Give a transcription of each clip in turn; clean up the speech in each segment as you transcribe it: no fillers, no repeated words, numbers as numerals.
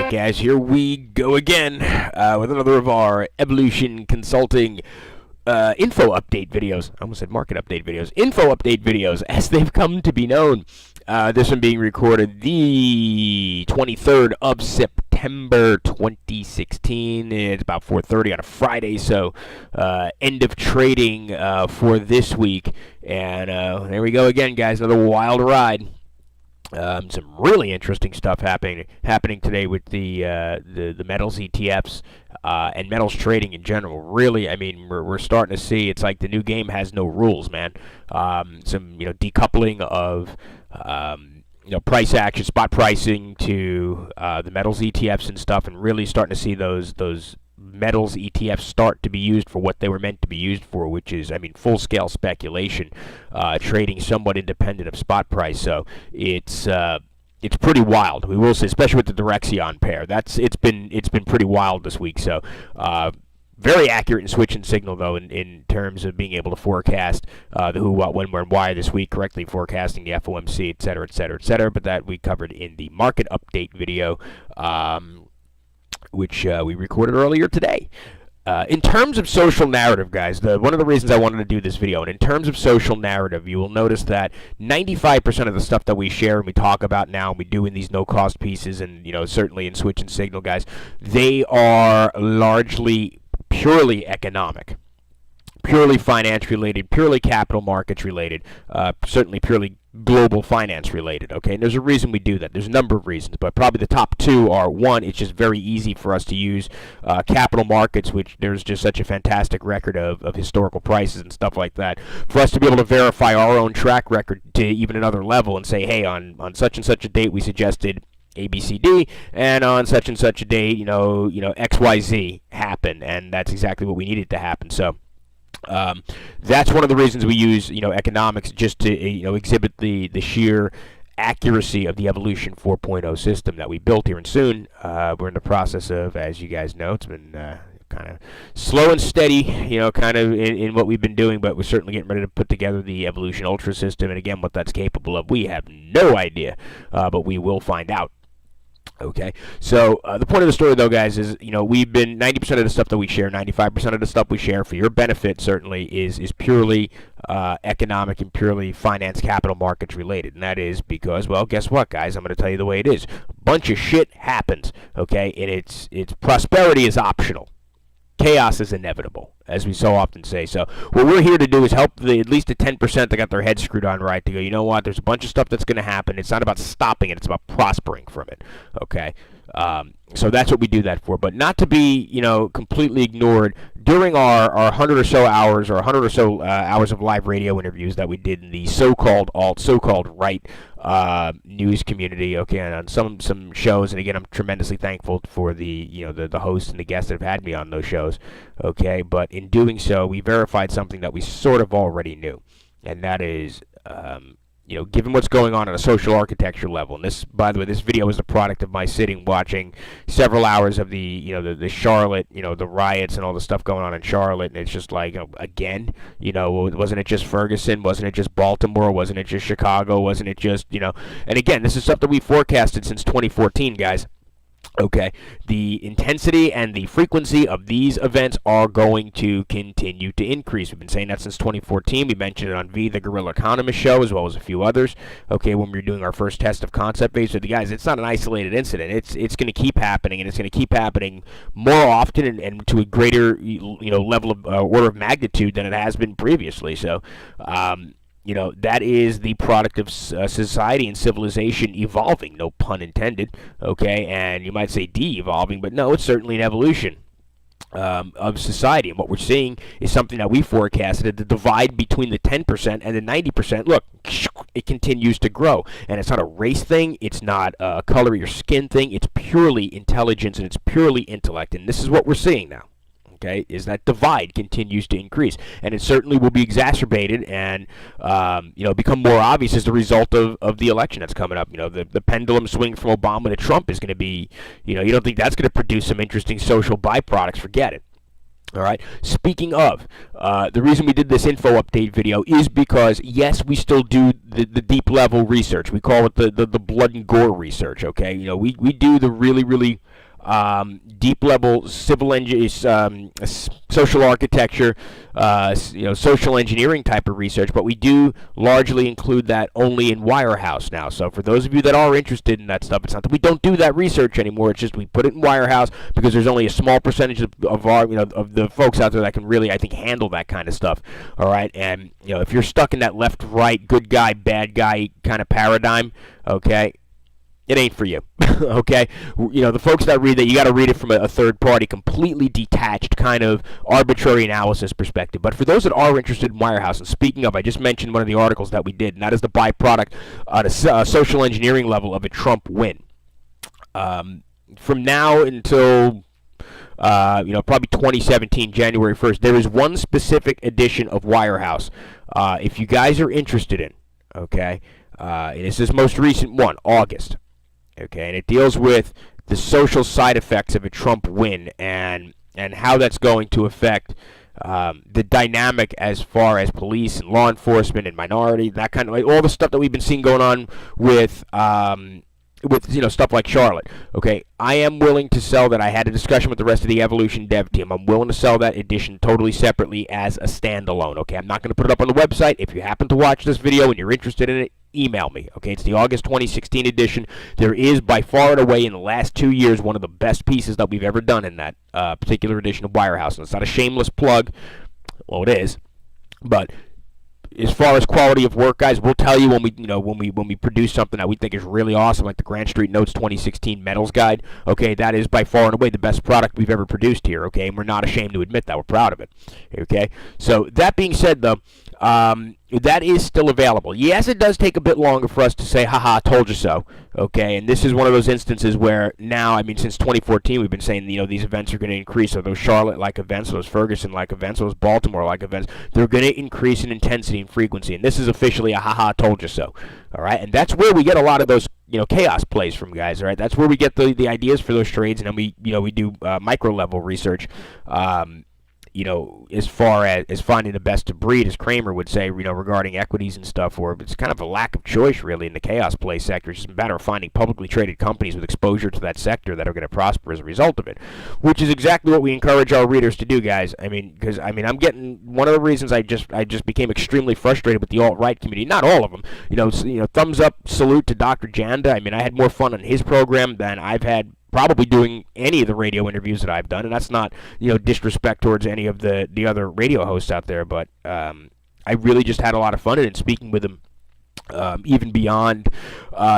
right, guys, here we go again with another of our Evolution Consulting info update videos. I almost said market update videos. Info update videos, as they've come to be known. This one being recorded the 23rd of September 2016. It's about 4:30 on a Friday, so end of trading for this week. And there we go again, guys. Another wild ride. Some really interesting stuff happening today with the metals ETFs and metals trading in general. Really, I mean, we're starting to see it's like the new game has no rules, man. Some decoupling of price action, spot pricing to the metals ETFs and stuff, and really starting to see those metals ETFs start to be used for what they were meant to be used for, which is, I mean, full-scale speculation, trading somewhat independent of spot price. So it's pretty wild. We will say, especially with the Direxion pair. It's been pretty wild this week. So very accurate in switch and signal, though, in terms of being able to forecast the who, what, when, where, and why this week, correctly forecasting the FOMC, et cetera, et cetera, et cetera. But that we covered in the market update video, which we recorded earlier today. In terms of social narrative, guys, one of the reasons I wanted to do this video, and in terms of social narrative, you will notice that 95% of the stuff that we share and we talk about now, and we do in these no-cost pieces, and certainly in switch and signal, guys, they are largely purely economic, purely finance related, purely capital markets related, certainly purely global finance related, okay? And there's a reason we do that. There's a number of reasons, but probably the top two are, one, it's just very easy for us to use capital markets, which there's just such a fantastic record of historical prices and stuff like that, for us to be able to verify our own track record to even another level and say, hey, on such and such a date we suggested ABCD, and on such and such a date, XYZ happened, and that's exactly what we needed to happen. So that's one of the reasons we use economics, just to exhibit the sheer accuracy of the Evolution 4.0 system that we built here. And soon we're in the process of, as you guys know, it's been kind of slow and steady, kind of in what we've been doing, but we're certainly getting ready to put together the Evolution Ultra system. And again, what that's capable of, we have no idea, but we will find out. Okay, so the point of the story, though, guys, is we've been 90% of the stuff that we share, 95% of the stuff we share for your benefit certainly is purely economic and purely finance, capital markets related, and that is because, well, guess what, guys? I'm going to tell you the way it is. A bunch of shit happens, okay, and it's prosperity is optional. Chaos is inevitable, as we so often say. So what we're here to do is help at least the 10% that got their heads screwed on right to go, you know what, there's a bunch of stuff that's going to happen. It's not about stopping it. It's about prospering from it, okay? So that's what we do that for. But not to be, completely ignored during our 100 or so hours hours of live radio interviews that we did in the so-called alt, so-called right news community, okay, and on some shows. And again, I'm tremendously thankful for the the hosts and the guests that have had me on those shows, okay. But in doing so, we verified something that we sort of already knew, and that is given what's going on a social architecture level, and this, by the way, this video is a product of my sitting watching several hours of the Charlotte, the riots and all the stuff going on in Charlotte, and it's just like, again, wasn't it just Ferguson? Wasn't it just Baltimore? Wasn't it just Chicago? Wasn't it just, and again, this is stuff that we forecasted since 2014, guys. Okay, the intensity and the frequency of these events are going to continue to increase. We've been saying that since 2014. We mentioned it on the Guerrilla Economist show, as well as a few others. Okay, when we were doing our first test of concept phase with the guys, it's not an isolated incident. It's going to keep happening, and it's going to keep happening more often and to a greater level of order of magnitude than it has been previously. So. That is the product of society and civilization evolving, no pun intended, okay? And you might say de-evolving, but no, it's certainly an evolution of society. And what we're seeing is something that we forecasted, the divide between the 10% and the 90%. Look, it continues to grow. And it's not a race thing. It's not a color of your skin thing. It's purely intelligence, and it's purely intellect. And this is what we're seeing now. Okay, is that divide continues to increase, and it certainly will be exacerbated and become more obvious as the result of the election that's coming up. The pendulum swing from Obama to Trump is going to be, you don't think that's going to produce some interesting social byproducts? Forget it. All right. Speaking of, the reason we did this info update video is because, yes, we still do the deep level research. We call it the blood and gore research. Okay. We do the really deep level social architecture, social engineering type of research, but we do largely include that only in Wirehouse now. So for those of you that are interested in that stuff, it's not that we don't do that research anymore. It's just we put it in Wirehouse because there's only a small percentage of our, of the folks out there that can really, I think, handle that kind of stuff. All right, and if you're stuck in that left, right, good guy, bad guy kind of paradigm, okay, it ain't for you. Okay, the folks that read that, you got to read it from a third party, completely detached kind of arbitrary analysis perspective. But for those that are interested in Wirehouse, and speaking of, I just mentioned one of the articles that we did, and that is the byproduct at a social engineering level of a Trump win. From now until probably 2017, January 1st, there is one specific edition of Wirehouse. If you guys are interested in, okay, and it's this most recent one, August. Okay, and it deals with the social side effects of a Trump win and how that's going to affect the dynamic as far as police and law enforcement and minority, that kind of, like, all the stuff that we've been seeing going on with stuff like Charlotte. Okay, I am willing to sell that. I had a discussion with the rest of the Evolution dev team. I'm willing to sell that edition totally separately as a standalone. Okay, I'm not going to put it up on the website. If you happen to watch this video and you're interested in it, email me. Okay, it's the August 2016 edition. There is by far and away in the last 2 years one of the best pieces that we've ever done in that particular edition of Wirehouse. And it's not a shameless plug. Well, it is, but as far as quality of work, guys, we'll tell you when we produce something that we think is really awesome, like the Grant Street Notes 2016 Metals Guide. Okay, that is by far and away the best product we've ever produced here. Okay, and we're not ashamed to admit that. We're proud of it. Okay, so that being said, though, that is still available. Yes, it does take a bit longer for us to say, haha, told you so. Okay, and this is one of those instances where now, I mean, since 2014, we've been saying, these events are going to increase. So those Charlotte-like events, those Ferguson-like events, those Baltimore-like events, they're going to increase in intensity and frequency. And this is officially a haha, told you so. All right, and that's where we get a lot of those, chaos plays from, guys. All right, that's where we get the ideas for those trades, and then we do micro-level research. As far as finding the best to breed, as Kramer would say, regarding equities and stuff, or it's kind of a lack of choice, really, in the chaos play sector. It's just a matter of finding publicly traded companies with exposure to that sector that are going to prosper as a result of it, which is exactly what we encourage our readers to do, guys. Because I'm getting, one of the reasons I just became extremely frustrated with the alt-right community, not all of them, thumbs up, salute to Dr. Janda. I had more fun on his program than I've had probably doing any of the radio interviews that I've done, and that's not disrespect towards any of the other radio hosts out there, but I really just had a lot of fun in it, speaking with him, even beyond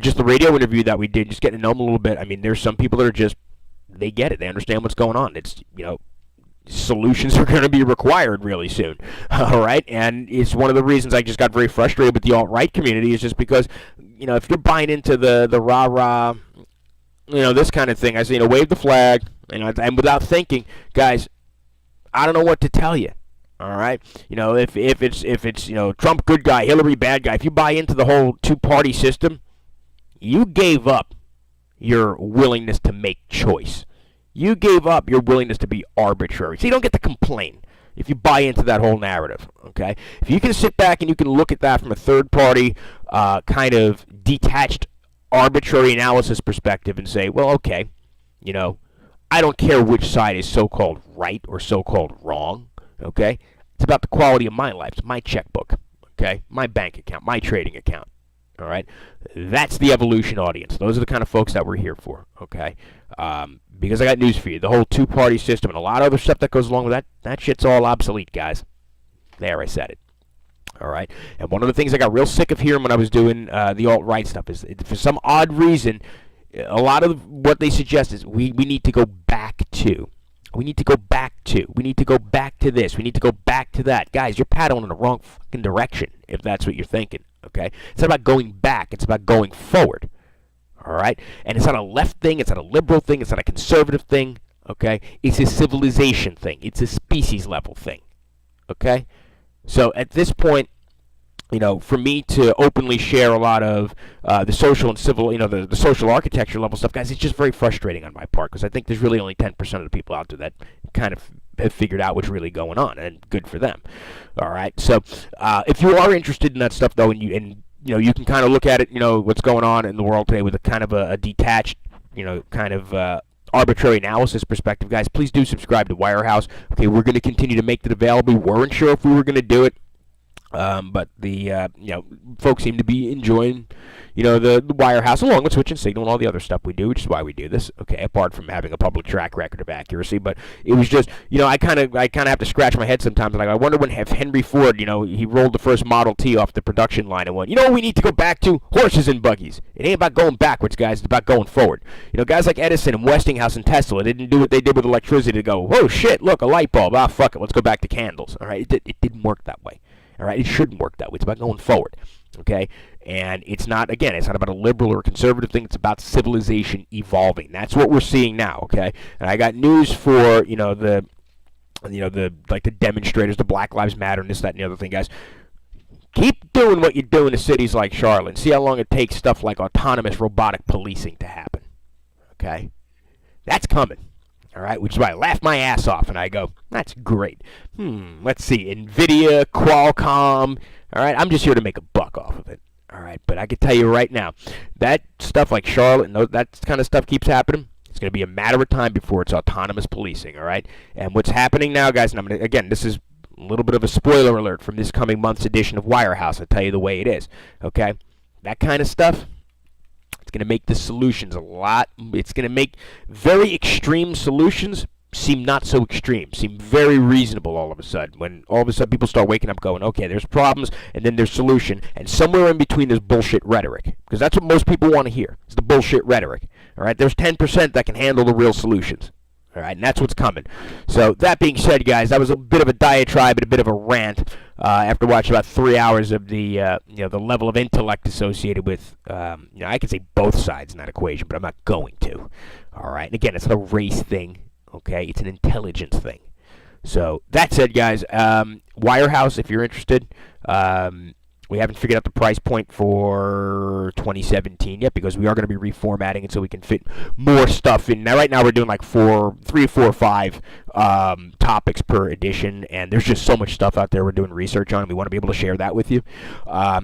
just the radio interview that we did, just getting to know him a little bit. There's some people that are just, they get it, they understand what's going on. It's solutions are going to be required really soon. All right, and it's one of the reasons I just got very frustrated with the alt-right community, is just because if you're buying into the rah-rah, this kind of thing, I say, wave the flag, and without thinking, guys, I don't know what to tell you. All right, if it's Trump good guy, Hillary bad guy, if you buy into the whole two-party system, you gave up your willingness to make choice. You gave up your willingness to be arbitrary. So you don't get to complain if you buy into that whole narrative. Okay, if you can sit back and you can look at that from a third-party kind of detached, arbitrary analysis perspective and say, well, okay, I don't care which side is so-called right or so-called wrong, okay? It's about the quality of my life. It's my checkbook, okay? My bank account, my trading account, all right? That's the evolution audience. Those are the kind of folks that we're here for, okay? Because I got news for you. The whole two-party system and a lot of other stuff that goes along with that shit's all obsolete, guys. There, I said it. All right, and one of the things I got real sick of hearing when I was doing the alt-right stuff is, for some odd reason, a lot of what they suggest is we need to go back to. We need to go back to. We need to go back to this. We need to go back to that. Guys, you're paddling in the wrong fucking direction if that's what you're thinking, okay? It's not about going back. It's about going forward, all right? And it's not a left thing. It's not a liberal thing. It's not a conservative thing, okay? It's a civilization thing. It's a species-level thing, okay? So at this point, for me to openly share a lot of the social and civil, the social architecture level stuff, guys, it's just very frustrating on my part, because I think there's really only 10% of the people out there that kind of have figured out what's really going on, and good for them. All right, so if you are interested in that stuff, though, and you can kind of look at it, what's going on in the world today with a kind of a detached, kind of arbitrary analysis perspective, guys, please do subscribe to Wirehouse. Okay, we're going to continue to make it available. We weren't sure if we were going to do it. But the folks seem to be enjoying, the Wirehouse, along with Switch and Signal and all the other stuff we do, which is why we do this. Okay, apart from having a public track record of accuracy, but it was just, I kind of have to scratch my head sometimes. Like, I wonder when Henry Ford, he rolled the first Model T off the production line and went, we need to go back to horses and buggies. It ain't about going backwards, guys. It's about going forward. Guys like Edison and Westinghouse and Tesla didn't do what they did with electricity to go, oh shit, look, a light bulb. Ah, fuck it, let's go back to candles. All right, it didn't work that way. All right, it shouldn't work that way. It's about going forward, okay? And it's not about a liberal or a conservative thing. It's about civilization evolving. That's what we're seeing now, okay? And I got news for, the demonstrators, the Black Lives Matter, and this, that, and the other thing, guys. Keep doing what you do in cities like Charlotte and see how long it takes stuff like autonomous robotic policing to happen, okay? That's coming. All right, which is why I laugh my ass off and I go, that's great. Let's see, NVIDIA, Qualcomm. All right, I'm just here to make a buck off of it. All right, but I can tell you right now, that stuff like Charlotte and that kind of stuff keeps happening. It's going to be a matter of time before it's autonomous policing, all right? And what's happening now, guys, and I'm going to, again, this is a little bit of a spoiler alert from this coming month's edition of Wirehouse. I'll tell you the way it is, okay? That kind of stuff, it's going to make the solutions it's going to make very extreme solutions seem not so extreme, seem very reasonable all of a sudden. When all of a sudden people start waking up going, okay, there's problems, and then there's solution, and somewhere in between there's bullshit rhetoric. Because that's what most people want to hear, is the bullshit rhetoric. All right, there's 10% that can handle the real solutions. All right, and that's what's coming. So that being said, guys, that was a bit of a diatribe and a bit of a rant after watching about 3 hours of the the level of intellect associated with I can say both sides in that equation, but I'm not going to. All right, and again, it's not a race thing. Okay, it's an intelligence thing. So that said, guys, Wirehouse, if you're interested. We haven't figured out the price point for 2017 yet because we are going to be reformatting it so we can fit more stuff in. Now, right now, we're doing like 3, 4, 5 topics per edition, and there's just so much stuff out there we're doing research on, and we want to be able to share that with you.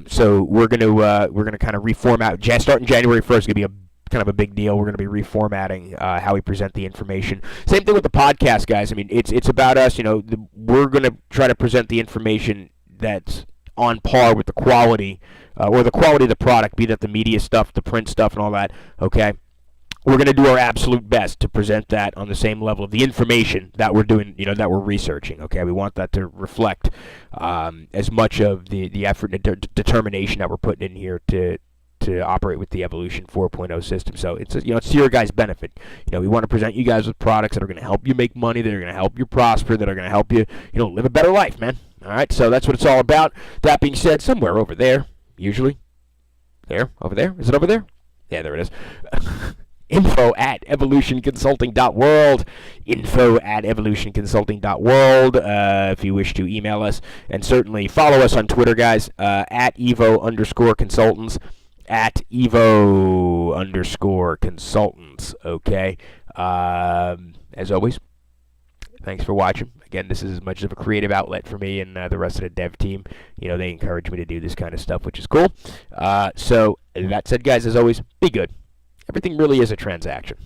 So we're going to kind of reformat. Starting January 1st, it's going to be a kind of a big deal. We're going to be reformatting how we present the information. Same thing with the podcast, guys. I mean, it's about us. We're going to try to present the information that's on par with the quality or the quality of the product, be that the media stuff, the print stuff, and all that, okay? We're going to do our absolute best to present that on the same level of the information that we're doing, that we're researching, okay? We want that to reflect as much of the effort and determination that we're putting in here to operate with the Evolution 4.0 system. So it's it's to your guys' benefit. We want to present you guys with products that are going to help you make money, that are going to help you prosper, that are going to help you, live a better life, man. All right, so that's what it's all about. That being said, somewhere over there, usually, over there, is it over there? Yeah, there it is. info@evolutionconsulting.world, info@evolutionconsulting.world, if you wish to email us, and certainly follow us on Twitter, guys, @evo_consultants, @evo_consultants, okay? As always, thanks for watching. Again, this is as much of a creative outlet for me and the rest of the dev team. They encourage me to do this kind of stuff, which is cool. So that said, guys, as always, be good. Everything really is a transaction.